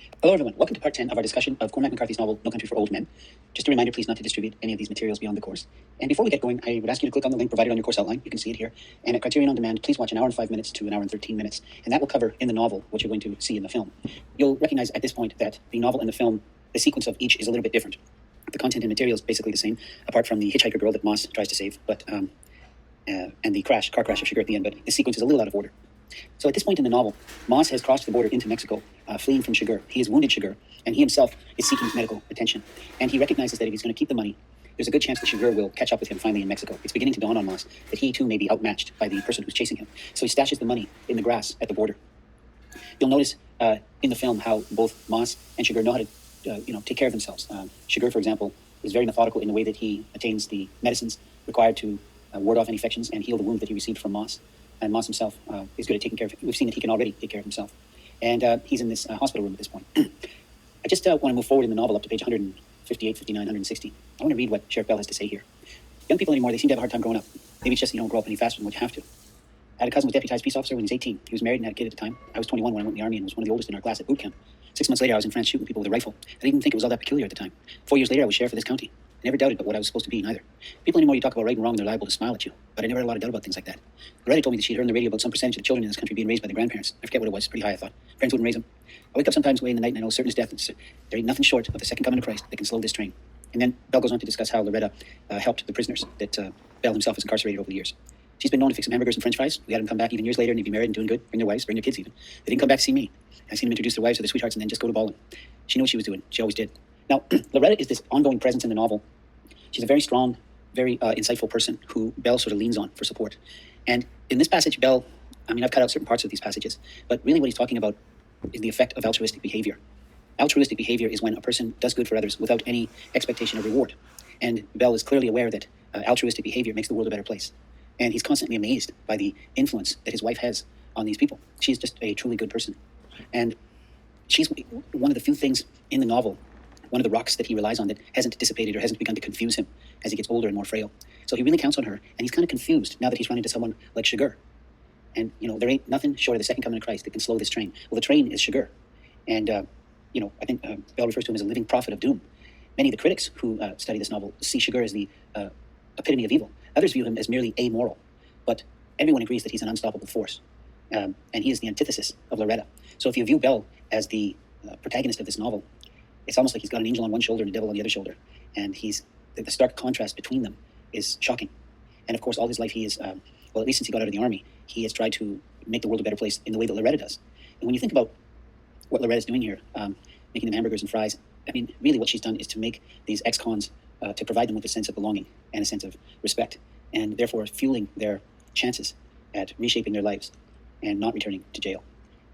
Hello, everyone. Welcome to part 10 of our discussion of Cormac McCarthy's novel, No Country for Old Men. Just a reminder, please not to distribute any of these materials beyond the course. And before we get going, I would ask you to click on the link provided on your course outline. You can see it here. And at Criterion On Demand, please watch an hour and 5 minutes to an hour and 13 minutes. And that will cover in the novel what you're going to see in the film. You'll recognize at this point that the novel and the film, the sequence of each is a little bit different. The content and material is basically the same, apart from the hitchhiker girl that Moss tries to save, and the car crash of Sugar at the end, but the sequence is a little out of order. So at this point in the novel, Moss has crossed the border into Mexico, fleeing from Sugar. He has wounded Sugar, and he himself is seeking medical attention. And he recognizes that if he's going to keep the money, there's a good chance that Sugar will catch up with him finally in Mexico. It's beginning to dawn on Moss that he too may be outmatched by the person who's chasing him. So he stashes the money in the grass at the border. You'll notice in the film how both Moss and Sugar know how to take care of themselves. Sugar, for example, is very methodical in the way that he attains the medicines required to ward off infections and heal the wound that he received from Moss. And Moss himself is good at taking care of it. We've seen that he can already take care of himself. And he's in this hospital room at this point. I just want to move forward in the novel up to page 158, 59, 160. I want to read what Sheriff Bell has to say here. Young people anymore, they seem to have a hard time growing up. Maybe it's just that you don't grow up any faster than what you have to. I had a cousin who was deputized peace officer when he was 18. He was married and had a kid at the time. I was 21 when I went in the army and was one of the oldest in our class at boot camp. 6 months later, I was in France shooting people with a rifle. I didn't even think it was all that peculiar at the time. 4 years later, I was sheriff of this county. I never doubted about what I was supposed to be, neither. People anymore, you talk about right and wrong, they're liable to smile at you. But I never had a lot of doubt about things like that. Loretta told me that she'd heard on the radio about some percentage of the children in this country being raised by their grandparents. I forget what it was. Pretty high, I thought. Parents wouldn't raise them. I wake up sometimes away in the night and I know certain is death. There ain't nothing short of the second coming of Christ that can slow this train. And then Bell goes on to discuss how Loretta helped the prisoners that Bell himself has incarcerated over the years. She's been known to fix some hamburgers and french fries. We had them come back even years later and they'd be married and doing good, bring their wives, bring their kids even. They didn't come back to see me. I seen them introduce their wives to their sweethearts and then just go to bawling. She knew what she was doing. She always did. Now, Loretta is this ongoing presence in the novel. She's a very strong, very insightful person who Bell sort of leans on for support. And in this passage, Bell, I've cut out certain parts of these passages, but really what he's talking about is the effect of altruistic behavior. Altruistic behavior is when a person does good for others without any expectation of reward. And Bell is clearly aware that altruistic behavior makes the world a better place. And he's constantly amazed by the influence that his wife has on these people. She's just a truly good person. And she's one of the few things in the novel, one of the rocks that he relies on that hasn't dissipated or hasn't begun to confuse him as he gets older and more frail. So he really counts on her, and he's kind of confused now that he's run into someone like Sugar. And, there ain't nothing short of the second coming of Christ that can slow this train. Well, the train is Sugar. And, I think Bell refers to him as a living prophet of doom. Many of the critics who study this novel see Sugar as the epitome of evil. Others view him as merely amoral. But everyone agrees that he's an unstoppable force. And he is the antithesis of Loretta. So if you view Bell as the protagonist of this novel, it's almost like he's got an angel on one shoulder and a devil on the other shoulder. And the stark contrast between them is shocking. And of course, all his life he is, at least since he got out of the army, he has tried to make the world a better place in the way that Loretta does. And when you think about what Loretta's doing here, making them hamburgers and fries, really what she's done is to make these ex-cons, to provide them with a sense of belonging and a sense of respect, and therefore fueling their chances at reshaping their lives and not returning to jail.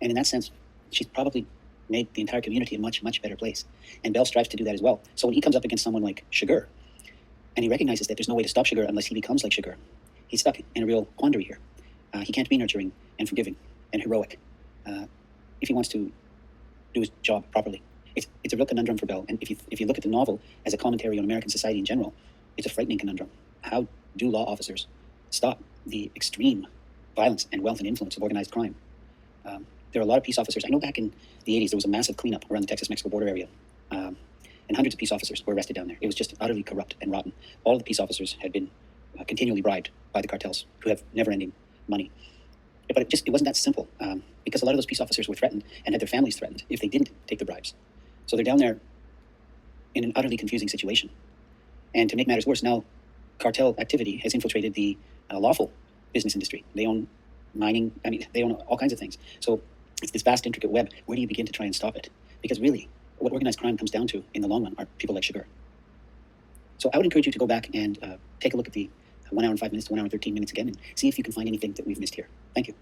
And in that sense, she's probably made the entire community a much, much better place. And Bell strives to do that as well. So when he comes up against someone like Sugar, and he recognizes that there's no way to stop Sugar unless he becomes like Sugar, he's stuck in a real quandary here. He can't be nurturing and forgiving and heroic if he wants to do his job properly. It's a real conundrum for Bell. And if you look at the novel as a commentary on American society in general, it's a frightening conundrum. How do law officers stop the extreme violence and wealth and influence of organized crime? There are a lot of peace officers. I know back in the 80s, there was a massive cleanup around the Texas-Mexico border area. And hundreds of peace officers were arrested down there. It was just utterly corrupt and rotten. All of the peace officers had been continually bribed by the cartels, who have never-ending money. But it wasn't that simple, because a lot of those peace officers were threatened and had their families threatened if they didn't take the bribes. So they're down there in an utterly confusing situation. And to make matters worse, now cartel activity has infiltrated the lawful business industry. They own mining. They own all kinds of things. So it's this vast, intricate web. Where do you begin to try and stop it? Because really, what organized crime comes down to in the long run are people like Sugar. So I would encourage you to go back and take a look at the 1 hour and 5 minutes to 1 hour and 13 minutes again and see if you can find anything that we've missed here. Thank you.